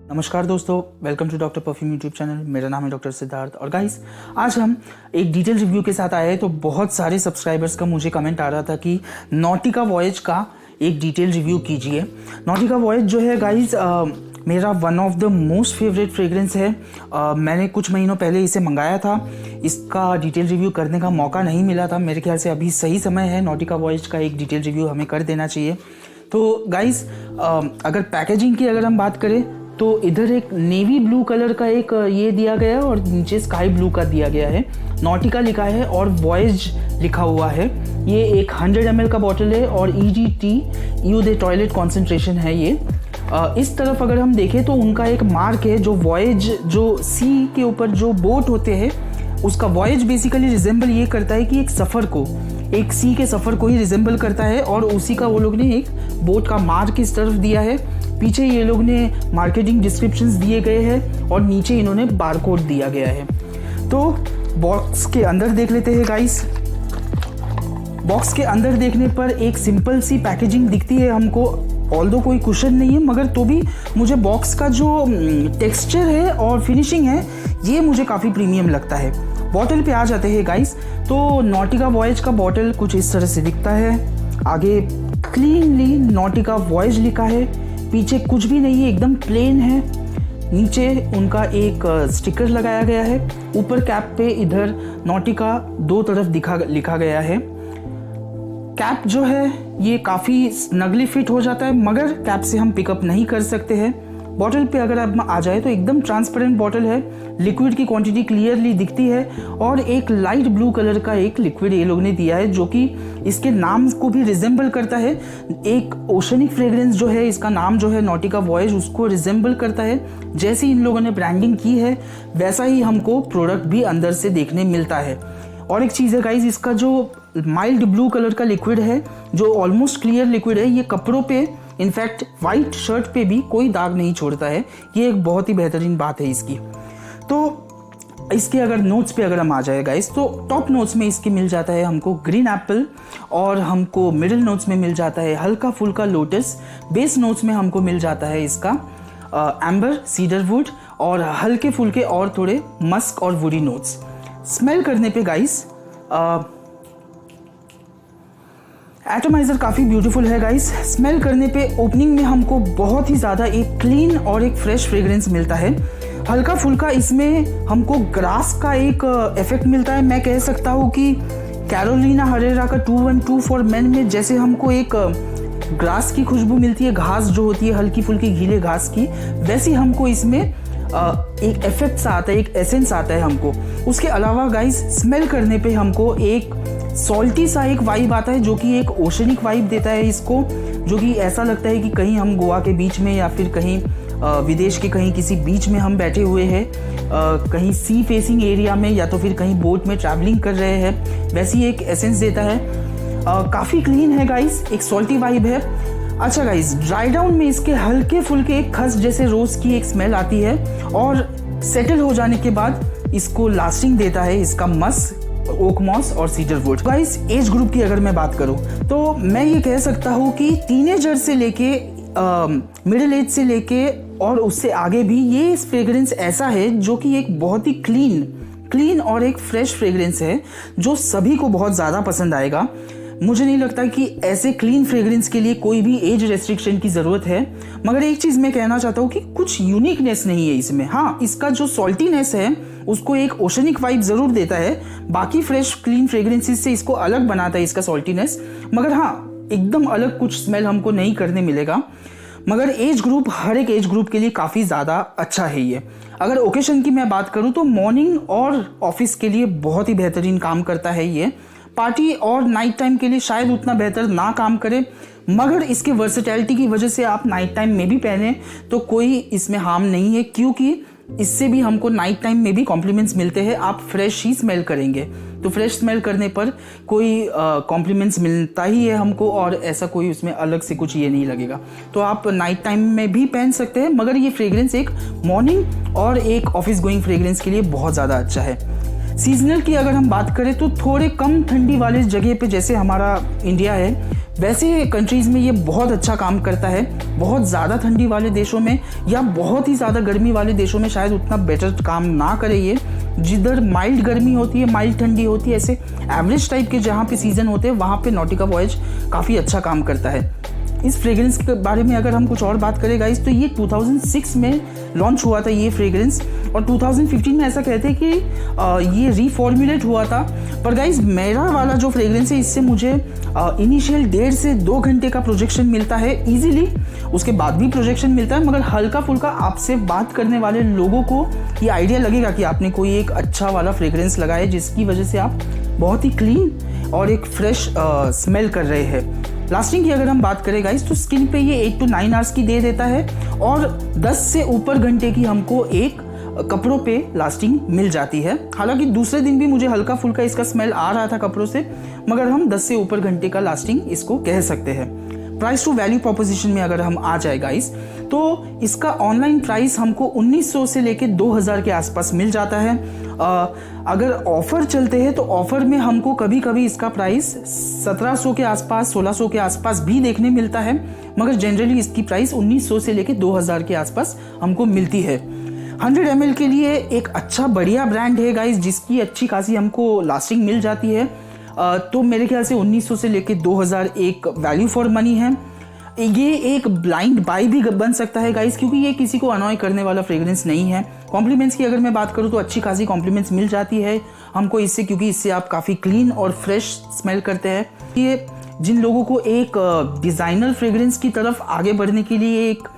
नमस्कार दोस्तों, welcome to doctor perfume YouTube channel. मेरा नाम है डॉक्टर सिद्धार्थ और गाइस आज हम एक डिटेल रिव्यू के साथ आए हैं। तो बहुत सारे सब्सक्राइबर्स का मुझे कमेंट आ रहा था कि नॉटिका वॉयज का एक डिटेल रिव्यू कीजिए। नॉटिका वॉयज जो है गाइस मेरा one of the most favourite fragrance है। मैंने कुछ महीनों पहले इसे मंगाया था। इसका डिटेल रिव्यू करने का मौका नहीं मिला था। मेरे ख्याल से अभी सही समय है नॉटिका वॉयज का एक डिटेल रिव्यू हमें कर देना चाहिए। तो गाइस अगर पैकेजिंग की अगर हम बात करें तो इधर एक नेवी ब्लू कलर का एक ये दिया गया है और नीचे स्काई ब्लू का दिया गया है। नॉटिका लिखा है और वॉयज लिखा हुआ है। ये एक 100 ml का बॉटल है और EDT you they toilet concentration है ये। इस तरफ अगर हम देखें तो उनका एक मार्क है जो वॉयज, जो सी के ऊपर जो बोट होते हैं उसका वॉयज बेसिकली रिजेंबल ये करता है कि एक सफ़र को, एक सी के सफ़र को ही रिजेंबल करता है और उसी का वो लोग ने एक बोट का मार्क इस तरफ दिया है। पीछे ये लोग ने मार्केटिंग डिस्क्रिप्शंस दिए गए हैं और नीचे इन्होंने बारकोड दिया गया है। तो बॉक्स के अंदर देख लेते हैं गाइस। बॉक्स के अंदर देखने पर एक सिंपल सी पैकेजिंग दिखती है हमको। ऑल्दो कोई कुशन नहीं है मगर तो भी मुझे बॉक्स का जो टेक्सचर है और फिनिशिंग है ये मुझे काफ़ी प्रीमियम लगता है। बॉटल पे आ जाते हैं गाइस। तो नॉटिका वॉयज का बॉटल कुछ इस तरह से दिखता है। आगे क्लीनली नॉटिका वॉयज लिखा है, पीछे कुछ भी नहीं है, एकदम प्लेन है। नीचे उनका एक स्टिकर लगाया गया है। ऊपर कैप पे इधर नॉटिका दो तरफ लिखा गया है। कैप जो है ये काफ़ी स्नगली फिट हो जाता है मगर कैप से हम पिकअप नहीं कर सकते हैं। बॉटल पे अगर आप आ जाए तो एकदम ट्रांसपेरेंट बॉटल है। लिक्विड की क्वांटिटी क्लियरली दिखती है और एक लाइट ब्लू कलर का एक लिक्विड ये लोग ने दिया है जो कि इसके नाम को भी रिजेंबल करता है। एक ओशनिक फ्रेग्रेंस जो है, इसका नाम जो है नॉटिका वॉयज, उसको रिजेंबल करता है। जैसे इन लोगों ने ब्रांडिंग की है वैसा ही हमको प्रोडक्ट भी अंदर से देखने मिलता है। और एक चीज़ है गाइज, इसका जो माइल्ड ब्लू कलर का लिक्विड है जो ऑलमोस्ट क्लियर लिक्विड है, ये कपड़ों पे, इनफैक्ट वाइट शर्ट पे भी कोई दाग नहीं छोड़ता है। ये एक बहुत ही बेहतरीन बात है इसकी। तो इसके अगर नोट्स पे अगर हम आ जाए गाइस तो टॉप नोट्स में इसके मिल जाता है हमको ग्रीन एप्पल और हमको मिडिल नोट्स में मिल जाता है हल्का फुल्का लोटस। बेस नोट्स में हमको मिल जाता है इसका एम्बर, सीडरवुड और हल्के फुल्के और थोड़े मस्क और वुडी नोट्स। स्मेल करने पे गाइस एटमाइजर काफ़ी ब्यूटीफुल है गाइस। स्मेल करने पे ओपनिंग में हमको बहुत ही ज़्यादा एक क्लीन और एक फ्रेश फ्रेग्रेंस मिलता है। हल्का फुल्का इसमें हमको ग्रास का एक इफेक्ट मिलता है। मैं कह सकता हूँ कि कैरोलिना हरेरा का 212 फॉर मेन में जैसे हमको एक ग्रास की खुशबू मिलती है, घास जो होती है हल्की फुल्की गीले घास की, वैसी हमको इसमें एक इफेक्ट सा आता है, एक एसेंस आता है हमको। उसके अलावा गाइस स्मेल करने पे हमको एक सॉल्टी सा एक वाइब आता है जो कि एक ओशनिक वाइब देता है इसको, जो कि ऐसा लगता है कि कहीं हम गोवा के बीच में या फिर कहीं विदेश के कहीं किसी बीच में हम बैठे हुए हैं, कहीं सी फेसिंग एरिया में या तो फिर कहीं बोट में ट्रैवलिंग कर रहे हैं, वैसी एक एसेंस देता है। काफ़ी क्लीन है गाइस, एक सॉल्टी वाइब है। अच्छा गाइस, ड्राई डाउन में इसके हल्के फुल्के एक खस जैसे रोज की एक स्मेल आती है और सेटल हो जाने के बाद इसको लास्टिंग देता है इसका मस्क, ओक मॉस और सीडरवुड। गाइस एज ग्रुप की अगर मैं बात करूं तो मैं ये कह सकता हूं कि टीनेजर से लेके मिडिल एज से लेके और उससे आगे भी ये फ्रेग्रेंस ऐसा है जो कि एक बहुत ही क्लीन और एक फ्रेश फ्रेग्रेंस है जो सभी को बहुत ज़्यादा पसंद आएगा। मुझे नहीं लगता कि ऐसे क्लीन फ्रेग्रेंस के लिए कोई भी एज रेस्ट्रिक्शन की ज़रूरत है। मगर एक चीज़ मैं कहना चाहता हूँ कि कुछ यूनिकनेस नहीं है इसमें। हाँ, इसका जो सॉल्टीनेस है उसको एक ओशनिक वाइब ज़रूर देता है, बाकी फ्रेश क्लीन फ्रेग्रेंसेस से इसको अलग बनाता है इसका सॉल्टीनेस। मगर हाँ, एकदम अलग कुछ स्मेल हमको नहीं करने मिलेगा। मगर एज ग्रुप, हर एक एज ग्रुप के लिए काफ़ी ज़्यादा अच्छा है ये। अगर ओकेशन की मैं बात करूँ तो मॉर्निंग और ऑफिस के लिए बहुत ही बेहतरीन काम करता है ये। पार्टी और नाइट टाइम के लिए शायद उतना बेहतर ना काम करे मगर इसके वर्सेटैलिटी की वजह से आप नाइट टाइम में भी पहने तो कोई इसमें हार्म नहीं है, क्योंकि इससे भी हमको नाइट टाइम में भी कॉम्प्लीमेंट्स मिलते हैं। आप फ्रेश ही स्मेल करेंगे तो फ्रेश स्मेल करने पर कोई कॉम्प्लीमेंट्स मिलता ही है हमको और ऐसा कोई उसमें अलग से कुछ ये नहीं लगेगा। तो आप नाइट टाइम में भी पहन सकते हैं मगर ये फ्रेग्रेंस एक मॉर्निंग और एक ऑफिस गोइंग फ्रेग्रेंस के लिए बहुत ज़्यादा अच्छा है। सीजनल की अगर हम बात करें तो थोड़े कम ठंडी वाले जगह पे जैसे हमारा इंडिया है वैसे कंट्रीज़ में ये बहुत अच्छा काम करता है। बहुत ज़्यादा ठंडी वाले देशों में या बहुत ही ज़्यादा गर्मी वाले देशों में शायद उतना बेटर काम ना करे ये। जिधर माइल्ड गर्मी होती है, माइल्ड ठंडी होती है, ऐसे एवरेज टाइप के जहाँ पे सीज़न होते हैं वहाँ पे नॉटिका वॉयज काफ़ी अच्छा काम करता है। इस फ्रेग्रेंस के बारे में अगर हम कुछ और बात करें गाइस, तो ये 2006 में लॉन्च हुआ था ये फ्रेग्रेंस, और 2015 में ऐसा कहते हैं कि ये रीफॉर्मुलेट हुआ था। पर गाइस मेरा वाला जो फ्रेग्रेंस है इससे मुझे इनिशियल 1.5 से 2 घंटे का प्रोजेक्शन मिलता है इजीली, उसके बाद भी प्रोजेक्शन मिलता है, मगर हल्का फुल्का आपसे बात करने वाले लोगों को ये आइडिया लगेगा कि आपने कोई एक अच्छा वाला फ्रेग्रेंस लगाया है, जिसकी वजह से आप बहुत ही क्लीन और एक फ्रेश स्मेल कर रहे हैं। लास्टिंग की अगर हम बात करें गाइस, तो स्किन पे ये 8 to 9 आवर्स की दे देता है, और 10 से ऊपर घंटे की हमको एक कपड़ों पे लास्टिंग मिल जाती है। हालांकि दूसरे दिन भी मुझे हल्का फुल्का इसका स्मेल आ रहा था कपड़ों से, मगर हम 10 से ऊपर घंटे का लास्टिंग इसको कह सकते हैं। प्राइस टू वैल्यू प्रोपोजिशन में अगर हम आ जाए गाइस, तो इसका ऑनलाइन प्राइस हमको 1900 से लेके 2000 के आसपास मिल जाता है। अगर ऑफर चलते हैं तो ऑफर में हमको कभी कभी इसका प्राइस 1700 के आसपास, 1600 के आसपास भी देखने मिलता है, मगर जनरली इसकी प्राइस 1900 से लेके 2000 के आसपास हमको मिलती है। 100 ml के लिए एक अच्छा बढ़िया ब्रांड है गाइस, जिसकी अच्छी खासी हमको लास्टिंग मिल जाती है। तो मेरे ख्याल से 1900 से लेके 2000 एक वैल्यू फॉर मनी है। ये एक ब्लाइंड बाय भी बन सकता है गाइस, क्योंकि ये किसी को अनॉय करने वाला फ्रेग्रेंस नहीं है। कॉम्प्लीमेंट्स की अगर मैं बात करूँ तो अच्छी खासी कॉम्प्लीमेंट्स मिल जाती है हमको इससे, क्योंकि इससे आप काफ़ी क्लीन और फ्रेश स्मेल करते हैं। ये जिन लोगों को एक डिज़ाइनर फ्रेग्रेंस की तरफ आगे बढ़ने के लिए एक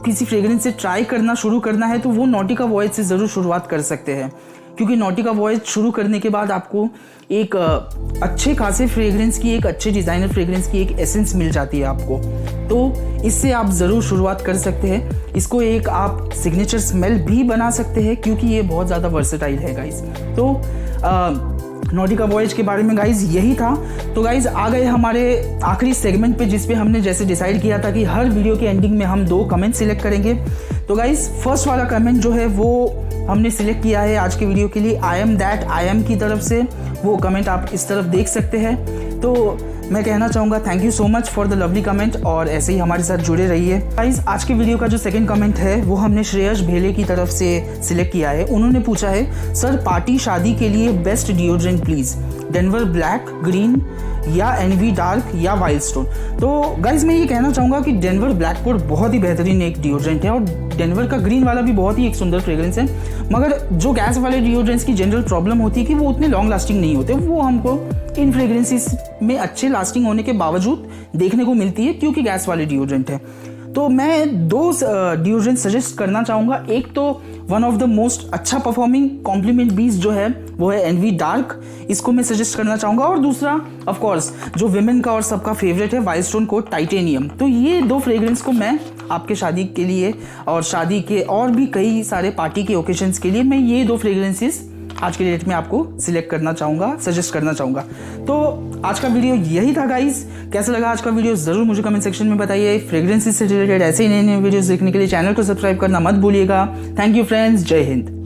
किसी फ्रेग्रेंस से ट्राई करना शुरू करना है, तो वो नॉटिका वॉयज से ज़रूर शुरुआत कर सकते हैं, क्योंकि नॉटिका वॉयज शुरू करने के बाद आपको एक अच्छे खासे फ्रेग्रेंस की, एक अच्छे डिज़ाइनर फ्रेग्रेंस की एक एसेंस मिल जाती है आपको। तो इससे आप ज़रूर शुरुआत कर सकते हैं। इसको एक आप सिग्नेचर स्मेल भी बना सकते हैं, क्योंकि ये बहुत ज़्यादा वर्सेटाइल है गाइस। तो नॉटिका वॉयज के बारे में गाइज यही था। तो गाइज आ गए हमारे आखिरी सेगमेंट पे, जिसपे हमने जैसे डिसाइड किया था कि हर वीडियो के एंडिंग में हम 2 कमेंट सिलेक्ट करेंगे। तो गाइज फर्स्ट वाला कमेंट जो है वो हमने सिलेक्ट किया है आज के वीडियो के लिए I am that I am की तरफ से। वो कमेंट आप इस तरफ देख सकते हैं। तो मैं कहना चाहूँगा thank you so much for the lovely comment, और ऐसे ही हमारे साथ जुड़े रहिए। गाइस आज के वीडियो का जो सेकंड कमेंट है वो हमने श्रेयस भेले की तरफ से सिलेक्ट किया है। उन्होंने पूछा है, सर पार्टी शादी के लिए best deodorant please, Denver black, green या एनवी डार्क या वाइल्ड स्टोन। तो गाइज मैं ये कहना चाहूँगा कि डेनवर ब्लैकवुड बहुत ही बेहतरीन एक डिओड्रेंट है, और डेनवर का ग्रीन वाला भी बहुत ही एक सुंदर फ्रेग्रेंस है। मगर जो गैस वाले डिओड्रेंट्स की जनरल प्रॉब्लम होती है कि वो उतने लॉन्ग लास्टिंग नहीं होते, वो हमको इन फ्रेग्रेंसेस में अच्छे लास्टिंग होने के बावजूद देखने को मिलती है, क्योंकि गैस वाले डिओड्रेंट है। तो मैं 2 डिओड्रेंट सजेस्ट करना चाहूँगा। एक तो वन ऑफ द मोस्ट अच्छा परफॉर्मिंग कॉम्प्लीमेंट बीस जो है वो है एनवी डार्क, इसको मैं सजेस्ट करना चाहूँगा। और दूसरा ऑफ कोर्स जो विमेन का और सबका फेवरेट है वाइल्ड स्टोन कोड टाइटेनियम। तो ये 2 फ्रेग्रेंस को मैं आपके शादी के लिए और शादी के और भी कई सारे पार्टी के ओकेजन्स के लिए मैं ये 2 फ्रेग्रेंसेस आज के डेट में आपको सिलेक्ट करना चाहूँगा, सजेस्ट करना चाहूँगा। तो आज का वीडियो यही था गाइस। कैसा लगा आज का वीडियो ज़रूर मुझे कमेंट सेक्शन में बताइए। फ्रेग्रेंसेस से रिलेटेड ऐसे ही नए वीडियोस देखने के लिए चैनल को सब्सक्राइब करना मत भूलिएगा। थैंक यू फ्रेंड्स, जय हिंद।